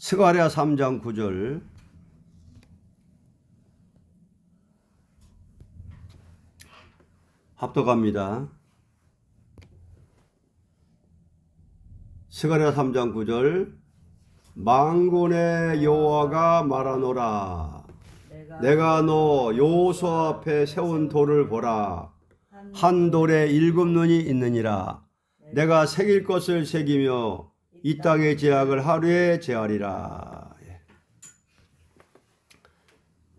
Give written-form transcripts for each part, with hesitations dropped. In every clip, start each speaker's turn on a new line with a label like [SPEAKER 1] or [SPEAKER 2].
[SPEAKER 1] 스가랴 3장 9절 합독합니다. 스가랴 3장 9절 만군의 여호와가 말하노라. 내가 너 여호수 앞에 세운 돌을 보라. 한 돌에 7눈이 있느니라. 내가 새길 것을 새기며 이 땅의 제약을 하루에 제하리라.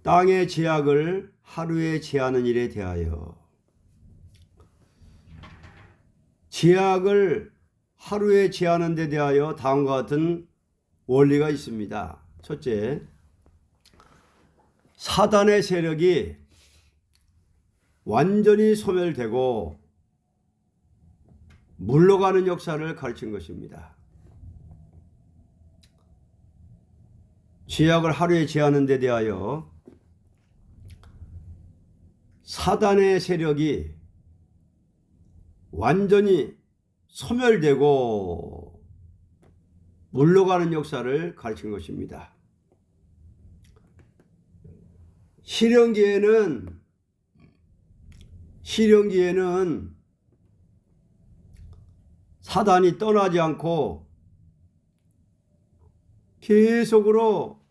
[SPEAKER 1] 땅의 제약을 하루에 제하는 일에 대하여, 제약을 하루에 제하는 데 대하여 다음과 같은 원리가 있습니다. 첫째, 사단의 세력이 완전히 소멸되고 물러가는 역사를 가르친 것입니다. 제약을 하루에 제하는 데 대하여 사단의 세력이 완전히 소멸되고 물러가는 역사를 가르친 것입니다. 실현기에는 사단이 떠나지 않고 계속으로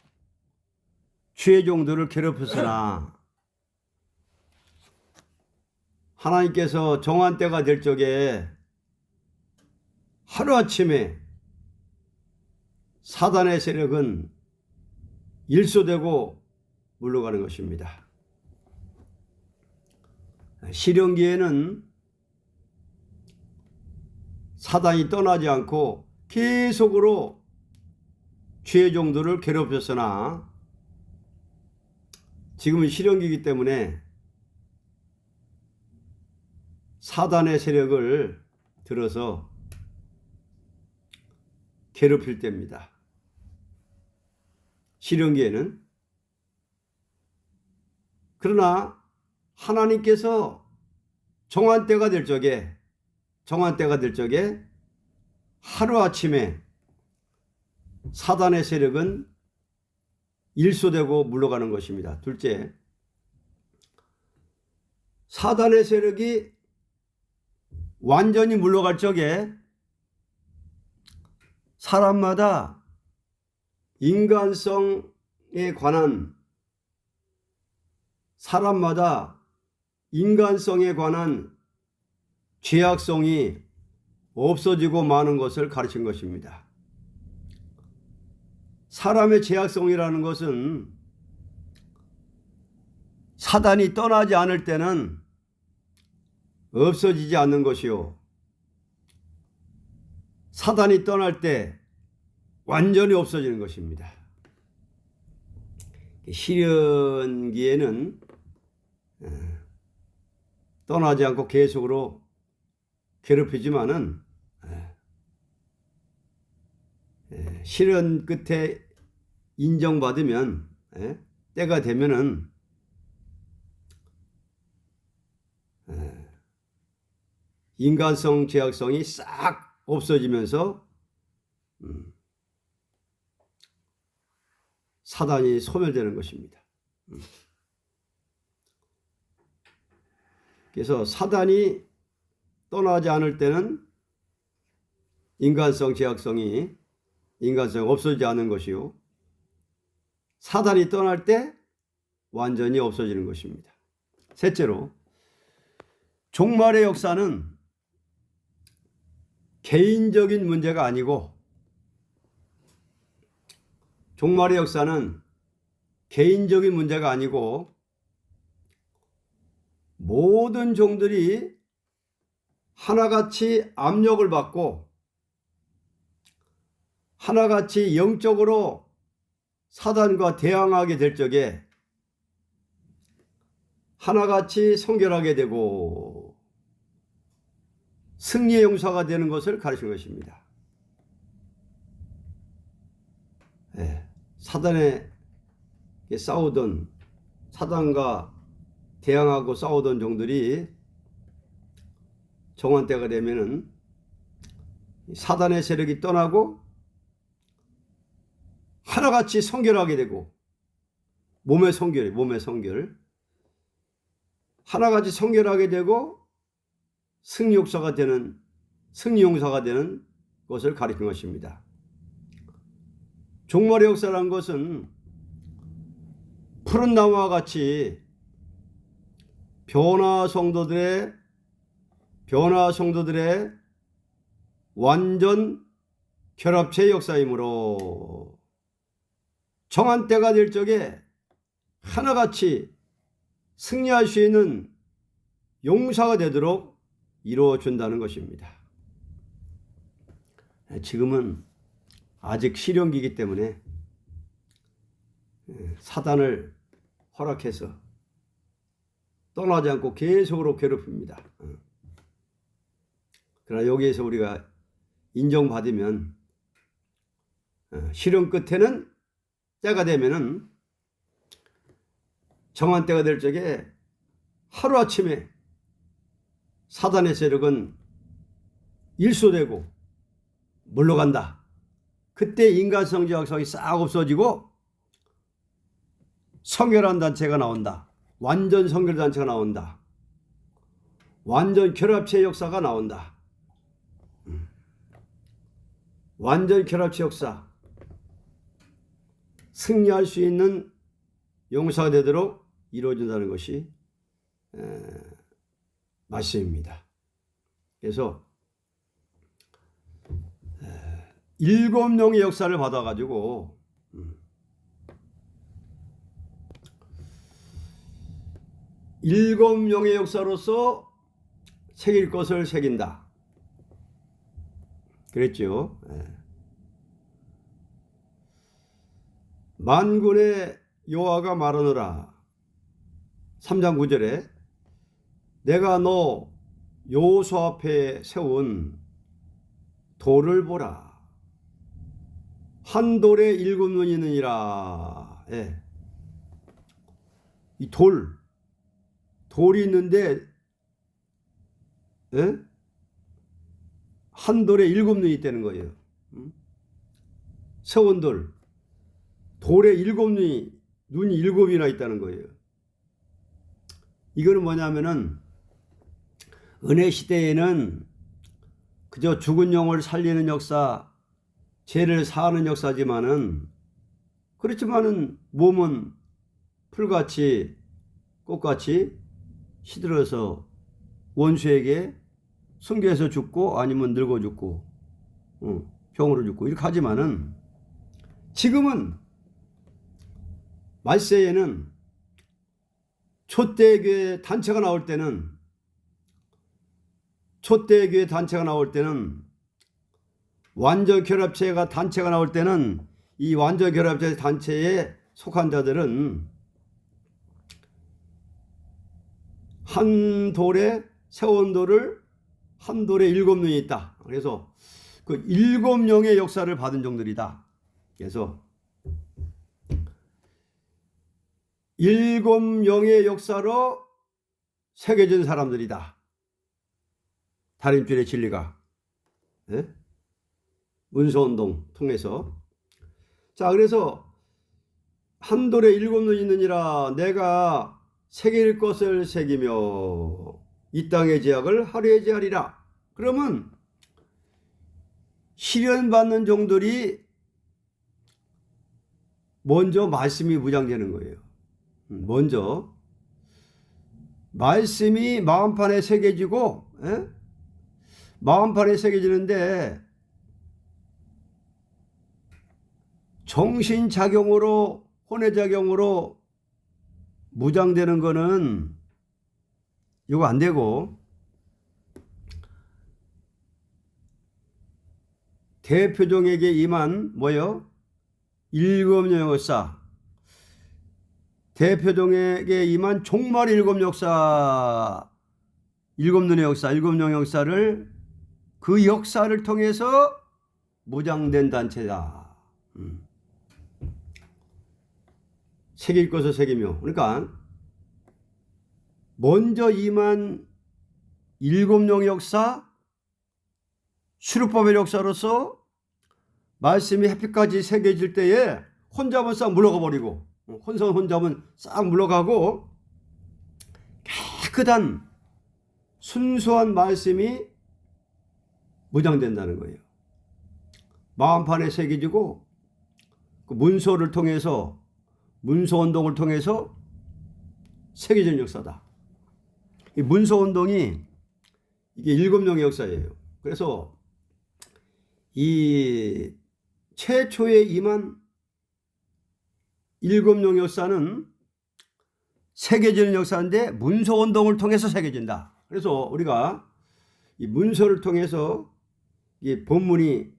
[SPEAKER 1] 주의 종들을 괴롭혔으나 하나님께서 정한 때가 될 적에 하루아침에 사단의 세력은 일소되고 물러가는 것입니다. 실현기에는 사단이 떠나지 않고 계속으로 주의 종들을 괴롭혔으나 지금은 실현기이기 때문에 사단의 세력을 들어서 괴롭힐 때입니다. 실현기에는. 그러나 하나님께서 정한 때가 될 적에 하루아침에 사단의 세력은 일소되고 물러가는 것입니다. 둘째, 사단의 세력이 완전히 물러갈 적에 사람마다 인간성에 관한 죄악성이 없어지고 마는 것을 가르친 것입니다. 사람의 죄악성이라는 것은 사단이 떠나지 않을 때는 없어지지 않는 것이요, 사단이 떠날 때 완전히 없어지는 것입니다. 실현기에는 떠나지 않고 계속으로 괴롭히지만은 실현 끝에 인정받으면, 때가 되면은 인간성 죄악성이 싹 없어지면서 사단이 소멸되는 것입니다. 그래서 사단이 떠나지 않을 때는 인간성이 없어지지 않는 것이요, 사단이 떠날 때 완전히 없어지는 것입니다. 셋째로, 종말의 역사는 개인적인 문제가 아니고, 종말의 역사는 개인적인 문제가 아니고 모든 종들이 하나같이 압력을 받고 하나같이 영적으로 사단과 대항하게 될 적에 하나같이 성결하게 되고 승리의 용사가 되는 것을 가르친 것입니다. 사단과 대항하고 싸우던 종들이 정한 때가 되면은 사단의 세력이 떠나고 하나같이 성결하게 되고, 몸의 성결. 하나같이 성결하게 되고 승리용사가 되는 것을 가리킨 것입니다. 종말의 역사라는 것은 푸른 나무와 같이 변화 성도들의 완전 결합체의 역사이므로 정한 때가 될 적에 하나같이 승리할 수 있는 용사가 되도록 이루어준다는 것입니다. 지금은 아직 시련기이기 때문에 사단을 허락해서 떠나지 않고 계속으로 괴롭힙니다. 그러나 여기에서 우리가 인정받으면 시련 끝에는 때가 되면은 정한 때가 될 적에 하루아침에 사단의 세력은 일소되고 물러간다. 그때 인간성적 약속이 싹 없어지고 성결한 단체가 나온다. 완전 성결 단체가 나온다. 완전 결합체 역사가 나온다. 완전 결합체 역사. 승리할 수 있는 용사가 되도록 이루어진다는 것이 말씀입니다. 그래서 7용의 역사를 받아가지고 일곱 용의 역사로서 새길 것을 새긴다. 그랬죠. 만군의 여호와가 말하노라. 3장 9절에 내가 너 여호수아 앞에 세운 돌을 보라. 한 돌에 7눈이 있느니라. 이 돌이 있는데 한 돌에 7눈이 있다는 거예요. 세운 돌에 7눈이 7이나 있다는 거예요. 이거는 뭐냐면은 은혜 시대에는 그저 죽은 영을 살리는 역사, 죄를 사하는 역사지만은, 그렇지만은 몸은 풀같이 꽃같이 시들어서 원수에게 승계해서 죽고 아니면 늙어 죽고 병으로 죽고 이렇게 하지만은, 지금은 말세에는 초대교회 단체가 나올 때는 완전 결합체가 단체가 나올 때는 이 완전 결합체 단체에 속한 자들은 한 돌에 세운 돌을 한 돌에 7눈이 있다. 그래서 그 7용의 역사를 받은 종들이다. 그래서 7용의 역사로 새겨진 사람들이다. 달인줄의 진리가 문서운동 통해서. 자, 그래서 한 돌에 7눈이 있느니라. 내가 새길 것을 새기며 이 땅의 제약을 하루에 제하리라. 그러면 시련받는 종들이 먼저 말씀이 무장되는 거예요. 먼저 말씀이 마음판에 새겨지고, 마음판에 새겨지는데 정신작용으로, 혼외작용으로 무장되는 거는 이거 안 되고, 대표종에게 임한 뭐요? 7용 역사, 대표종에게 임한 종말 7 역사, 7눈의 역사, 7용 역사를, 그 역사를 통해서 무장된 단체다. 새길 것을 새기며. 그러니까 먼저 임한 7용 역사, 수律법의 역사로서 말씀이 햇빛까지 새겨질 때에 혼자면 싹 물러가 버리고, 혼자면 싹 물러가고, 깨끗한 순수한 말씀이 무장된다는 거예요. 마음판에 새겨지고 그 문서를 통해서, 문서운동을 통해서 새겨진 역사다. 이 문서운동이 이게 7명의 역사예요. 그래서 이 최초에 임한 7명 역사는 새겨지는 역사인데 문서운동을 통해서 새겨진다. 그래서 우리가 이 문서를 통해서 이 본문이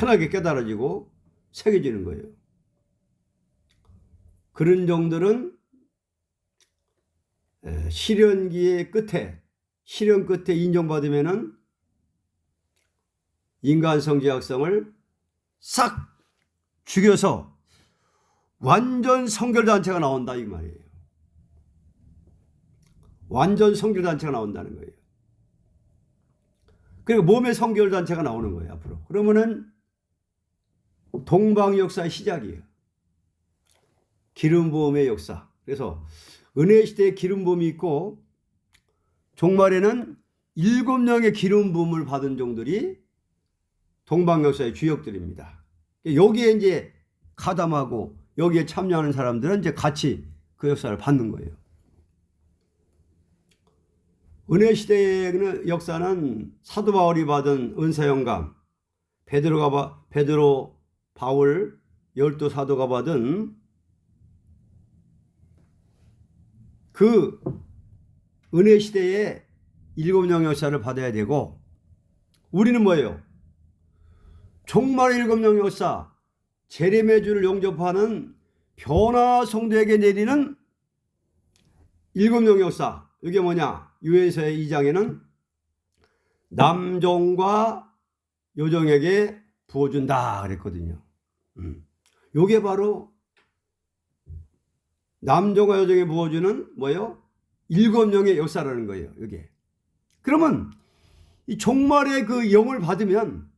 [SPEAKER 1] 크게 깨달아지고 새겨지는 거예요. 그런 종들은 시련기의 끝에, 시련 끝에 인정받으면은 인간성지학성을 싹 죽여서 완전 성결단체가 나온다 이 말이에요. 완전 성결단체가 나온다는 거예요. 그리고 몸의 성결단체가 나오는 거예요 앞으로. 그러면은 동방역사의 시작이에요. 기름부음의 역사. 그래서 은혜시대에 기름부음이 있고 종말에는 7명의 기름부음을 받은 종들이 동방역사의 주역들입니다. 여기에 이제 가담하고 여기에 참여하는 사람들은 이제 같이 그 역사를 받는 거예요. 은혜시대의 역사는 사도 바울이 받은 은사영감, 베드로, 바울, 12사도가 받은 그 은혜시대의 7명 역사를 받아야 되고, 우리는 뭐예요? 종말의 7명 역사, 재림의 주를 영접하는 변화 성도에게 내리는 7명 역사. 이게 뭐냐? 유에서의 2장에는 남종과 여종에게 부어준다 그랬거든요. 이게 바로 남종과 여종에 부어주는 뭐예요? 7명의 역사라는 거예요. 이게. 그러면 이 종말의 그 영을 받으면,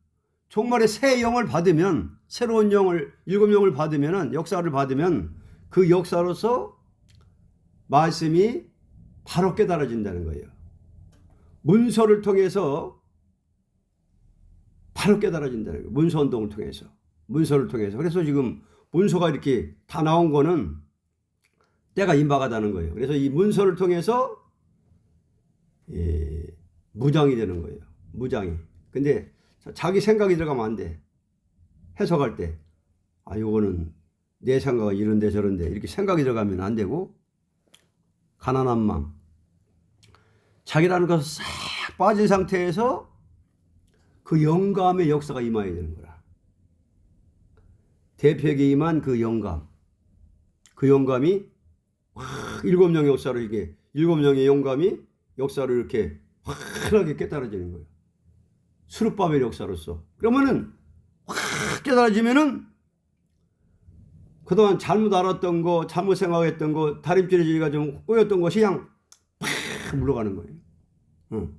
[SPEAKER 1] 종말의 새 영을 받으면, 새로운 영을 7명을 받으면, 역사를 받으면 그 역사로서 말씀이 바로 깨달아진다는 거예요. 문서를 통해서 바로 깨달아진다는 거예요. 문서운동을 통해서. 문서를 통해서. 그래서 지금 문서가 이렇게 다 나온 거는 때가 임박하다는 거예요. 그래서 이 문서를 통해서 무장이 되는 거예요. 무장이. 근데 자기 생각이 들어가면 안 돼. 해석할 때. 아, 이거는 내 생각은 이런데 저런데 이렇게 생각이 들어가면 안 되고, 가난한 마음, 자기라는 것을 싹 빠진 상태에서 그 영감의 역사가 임해야 되는 거라. 대표에게 임한 그 영감, 그 영감이 확 7명의 역사로, 이게 7명의 영감이 역사를 이렇게 확하게 깨달아지는 거예요. 수르바벨 역사로서. 그러면은 확 깨달아지면은 그동안 잘못 알았던 거, 잘못 생각했던 거, 다림질이 좀 꼬였던 것이 그냥 팍 물러가는 거예요.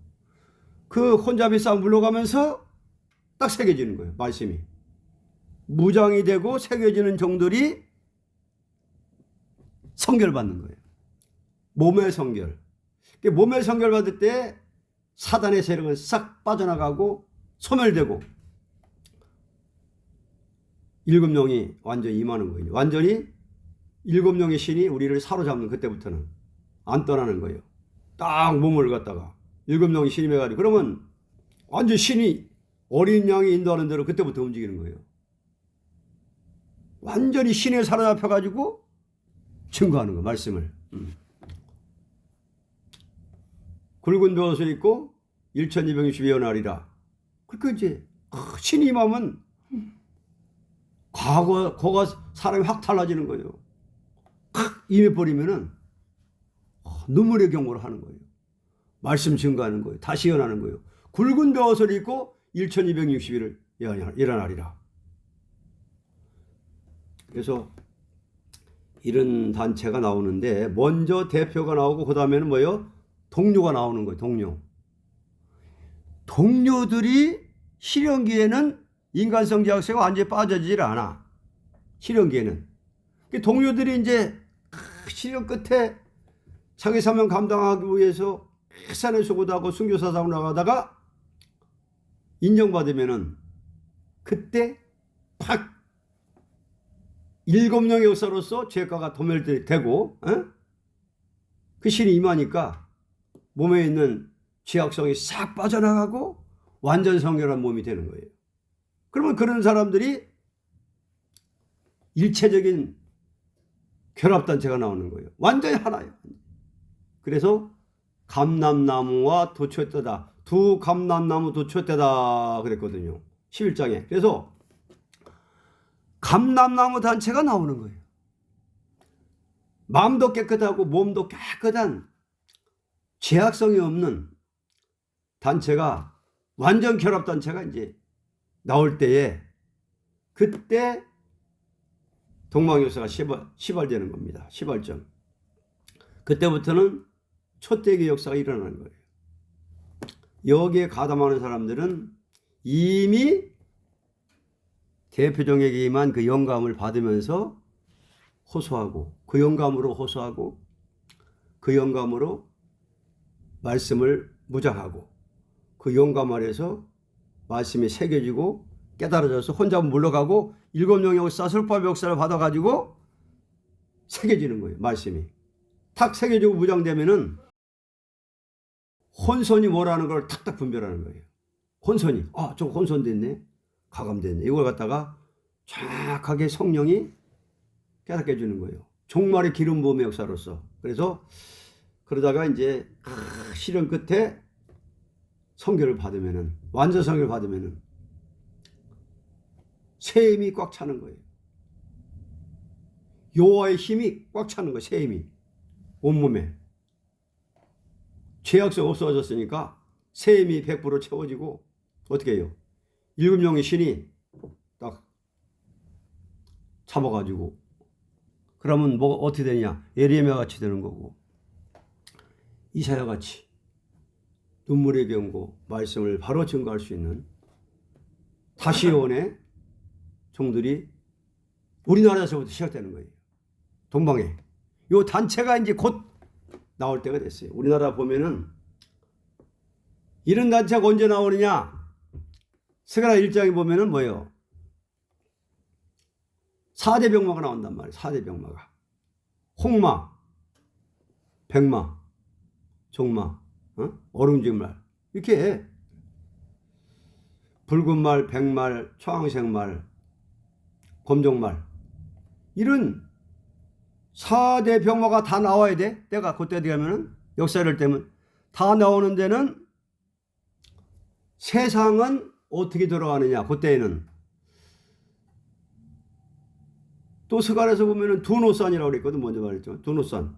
[SPEAKER 1] 그 혼잡이 싹 물러가면서 딱 새겨지는 거예요. 말씀이. 무장이 되고 새겨지는 종들이 성결받는 거예요. 몸의 성결. 몸의 성결 받을 때 사단의 세력은 싹 빠져나가고 소멸되고 7명이 완전히 임하는 거예요. 완전히 7명의 신이 우리를 사로잡는, 그때부터는 안 떠나는 거예요. 딱 몸을 갖다가 7명이 신이 해가지고, 그러면 완전 신이 어린 양이 인도하는 대로 그때부터 움직이는 거예요. 완전히 신에 사로잡혀가지고 증거하는 거, 말씀을. 굵은 벼슬 있고 1262여 날이라. 그러니까 이제 신이 임하면 거가 사람이 확 달라지는 거예요. 확 임해버리면은 눈물의 경고를 하는 거예요. 말씀 증거하는 거예요. 다시 일어나는 거예요. 굵은 벼슬이 있고 1260일을 일어나리라. 그래서 이런 단체가 나오는데, 먼저 대표가 나오고 그 다음에는 뭐예요? 동료가 나오는 거예요. 동료. 동료들이 실현기에는 인간성지학세가 완전히 빠져지질 않아. 실현기에는. 동료들이 이제 실현 끝에 자기 사명 감당하기 위해서 산에 수고하고 순교사상 나가다가 인정받으면은 그때 팍 7명의 역사로서 죄가가 도멸되고 그 신이 임하니까 몸에 있는 죄악성이 싹 빠져나가고 완전 성결한 몸이 되는 거예요. 그러면 그런 사람들이 일체적인 결합단체가 나오는 거예요. 완전히 하나예요. 그래서 감람나무와 도초대다. 두 감람나무 도초대다 그랬거든요. 11장에. 그래서 감람나무 단체가 나오는 거예요. 마음도 깨끗하고 몸도 깨끗한 죄악성이 없는 단체가 완전 결합단체가 이제 나올 때에 그때 동방역사가 시발되는 겁니다. 시발점. 그때부터는 초대교회 역사가 일어나는 거예요. 여기에 가담하는 사람들은 이미 대표종에게 임한 그 영감을 받으면서 호소하고 그 영감으로 호소하고 그 영감으로 말씀을 무장하고 그 영감 아래서 말씀이 새겨지고 깨달아져서 혼자 물러가고 7명의 역사, 슬퍼의 역사를 받아가지고 새겨지는 거예요. 말씀이. 탁 새겨지고 무장되면은 혼선이 뭐라는 걸 탁탁 분별하는 거예요. 혼선이. 저 혼선됐네. 가감됐네. 이걸 갖다가 정확하게 성령이 깨닫게 해주는 거예요. 종말의 기름 부음의 역사로서. 그래서 그러다가 이제 실현 끝에 성결을 받으면은 완전 성결을 받으면은 새 힘이 꽉 차는 거예요. 여호와의 힘이 꽉 차는 거예요. 새 힘이 온몸에. 죄악성 없어졌으니까 새 힘이 100% 채워지고 어떻게 해요? 7명의 신이 딱 잡아가지고 그러면 뭐 어떻게 되냐? 예레미야 같이 되는 거고 이사야 같이 눈물의 경고 말씀을 바로 증거할 수 있는 다시온의 종들이 우리나라에서부터 시작되는 거예요. 동방에. 이 단체가 이제 곧 나올 때가 됐어요. 우리나라 보면은 이런 단체가 언제 나오느냐? 스가랴 1장에 보면은 뭐예요? 4대 병마가 나온단 말이에요. 4대 병마가. 홍마, 백마, 종마, 어룽지말 이렇게 붉은 말, 백말, 초황색 말, 검정말 이런 4대 병마가 다 나와야 돼. 때가 그때 되면은 역사를 때면 다 나오는 데는 세상은 어떻게 돌아가느냐. 그때에는 또 스가랴에서 보면은 두 노산이라고 그랬거든. 먼저 말했죠. 두 노산.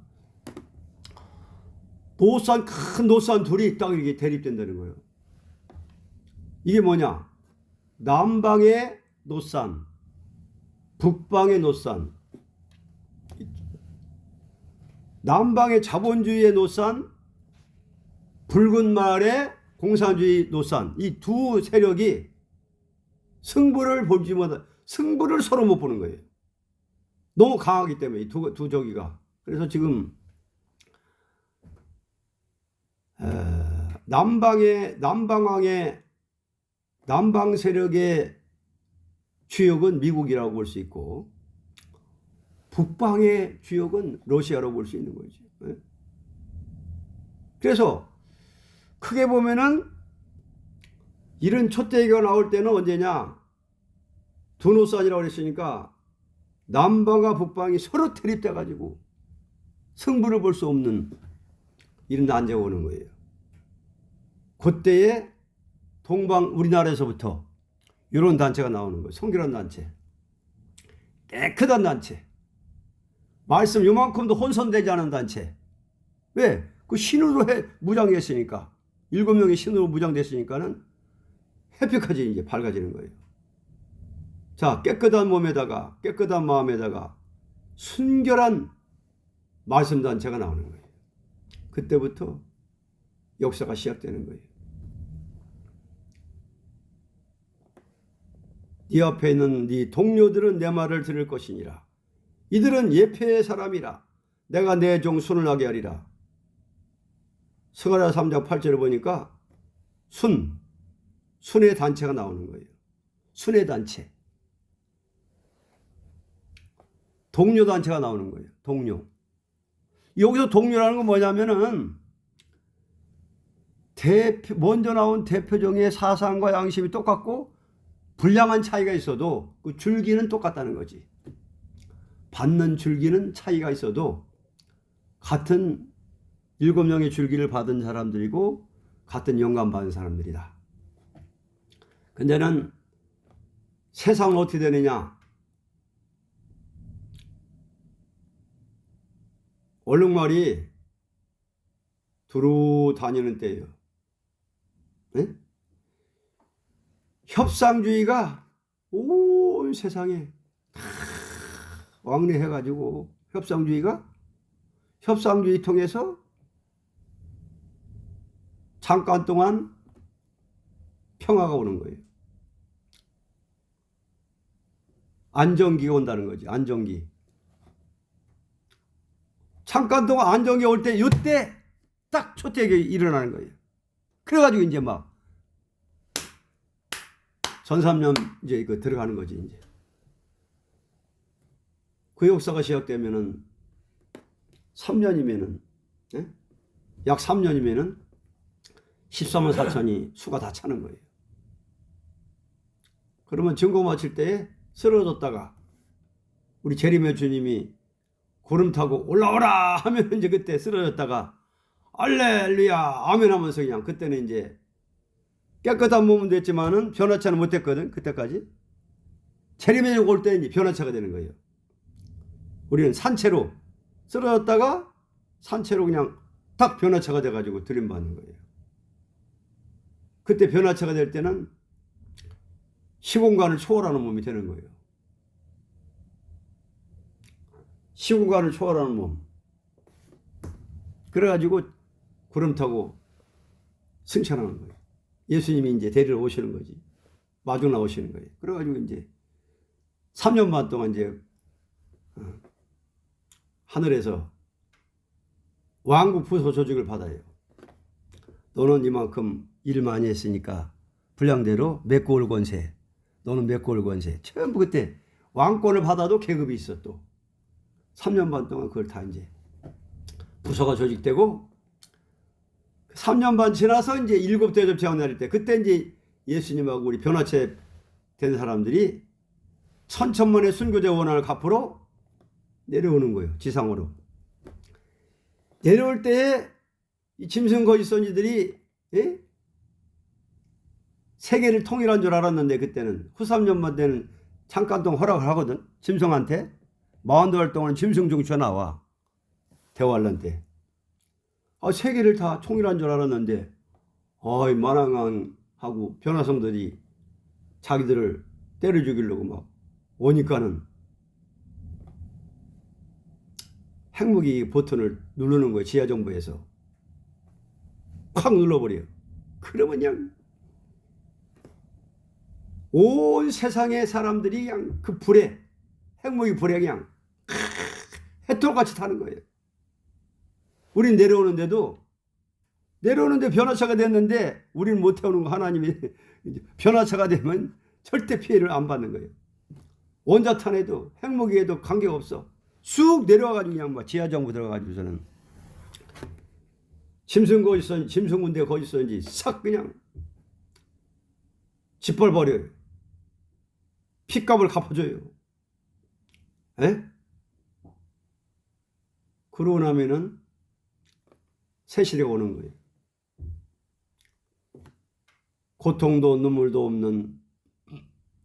[SPEAKER 1] 노산, 큰 노산 둘이 딱 이렇게 대립된다는 거예요. 이게 뭐냐? 남방의 노산, 북방의 노산. 남방의 자본주의의 노산, 붉은 말의 공산주의 노산. 이 두 세력이 승부를 보지 못해 승부를 서로 못 보는 거예요. 너무 강하기 때문에 이 두 저기가. 그래서 지금 남방 세력의 주역은 미국이라고 볼 수 있고 북방의 주역은 러시아라고 볼 수 있는 거죠. 그래서 크게 보면은 이런 초대교가 나올 때는 언제냐? 두노산이라고 그랬으니까 남방과 북방이 서로 대립돼 가지고 승부를 볼 수 없는 이런 난제가 오는 거예요. 그때에 동방 우리나라에서부터 이런 단체가 나오는 거예요. 성결한 단체, 깨끗한 단체, 말씀 요만큼도 혼선되지 않은 단체. 왜? 그 신으로 무장됐으니까 7명의 신으로 무장됐으니까는 햇빛까지 이제 밝아지는 거예요. 자, 깨끗한 몸에다가 깨끗한 마음에다가 순결한 말씀 단체가 나오는 거예요. 그때부터 역사가 시작되는 거예요. 네 앞에 있는 네 동료들은 내 말을 들을 것이니라. 이들은 예표의 사람이라. 내가 내 종 순을 하게 하리라. 스가랴 3장 8절을 보니까 순의 단체가 나오는 거예요. 순의 단체. 동료 단체가 나오는 거예요. 동료. 여기서 동료라는 건 뭐냐면은 먼저 나온 대표종의 사상과 양심이 똑같고 불량한 차이가 있어도 그 줄기는 똑같다는 거지. 받는 줄기는 차이가 있어도 같은 7명의 줄기를 받은 사람들이고 같은 영감 받은 사람들이다. 근데는 세상은 어떻게 되느냐? 얼룩말이 두루 다니는 때예요. 네? 협상주의가 온 세상에 왕래해가지고 협상주의 통해서 잠깐 동안 평화가 오는 거예요. 안정기가 온다는 거지. 안정기. 잠깐 동안 안정기 올 때 이때 딱 초태기 일어나는 거예요. 그래가지고 이제 막 전삼년 이제 이거 들어가는 거지. 이제 그 역사가 시작되면은 3년이면은 약 3년이면은 14만 4천이 수가 다 차는 거예요. 그러면 증거 마칠 때에 쓰러졌다가 우리 재림의 주님이 구름 타고 올라오라 하면 이제 그때 쓰러졌다가 할렐루야 아멘 하면서 그냥 그때는 이제 깨끗한 몸은 됐지만은 변화차는 못했거든. 그때까지 재림의 올 때 이제 변화차가 되는 거예요. 우리는 산채로 쓰러졌다가 산채로 그냥 딱 변화차가 돼가지고 들림받는 거예요. 그때 변화차가 될 때는 시공간을 초월하는 몸이 되는 거예요. 시공간을 초월하는 몸. 그래가지고 구름 타고 승천하는 거예요. 예수님이 이제 데리러 오시는 거지. 마중 나오시는 거예요. 그래가지고 이제 3년 반 동안 이제 하늘에서 왕국 부서 조직을 받아요. 너는 이만큼 일 많이 했으니까 분량대로 메꿔 올 권세. 너는 메꿔 올 권세. 전부 그때 왕권을 받아도 계급이 있어 또. 3년 반 동안 그걸 다 이제 부서가 조직되고 3년 반 지나서 이제 7대접 제왕 날릴 때 그때 이제 예수님하고 우리 변화체 된 사람들이 천천만의 순교제 원한을 갚으러 내려오는 거예요. 지상으로. 내려올 때에 이 짐승 거짓선지들이 세계를 통일한 줄 알았는데 그때는 후 3년만 되는 잠깐 동안 허락을 하거든. 짐승한테 42달 동안 짐승 중추가 나와. 대환란 때. 세계를 다 통일한 줄 알았는데 만왕왕하고 변화성들이 자기들을 때려 죽이려고 막 오니까는 핵무기 버튼을 누르는 거예요. 지하정부에서. 콱 눌러버려요. 그러면 그냥 온 세상의 사람들이 그냥 그 불에 핵무기 불에 그냥 해토같이 타는 거예요. 우린 내려오는데 변화차가 됐는데 우리는 못 태우는 거. 하나님이 변화차가 되면 절대 피해를 안 받는 거예요. 원자탄에도 핵무기에도 관계없어. 쑥 내려와가지고 그냥 막 지하정부 들어가가지고서는 짐승군대 거짓선지 싹 그냥 짓밟아버려요. 핏값을 갚아줘요. 그러고 나면은 새 시대가 오는 거예요. 고통도 눈물도 없는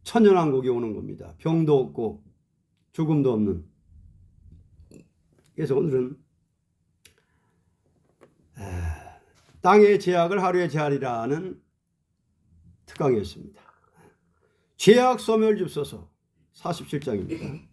[SPEAKER 1] 천연왕국이 오는 겁니다. 병도 없고 죽음도 없는. 그래서 오늘은 땅의 제약을 하루에 제하리라는 특강이었습니다. 죄악 소멸 줍소서 47장입니다.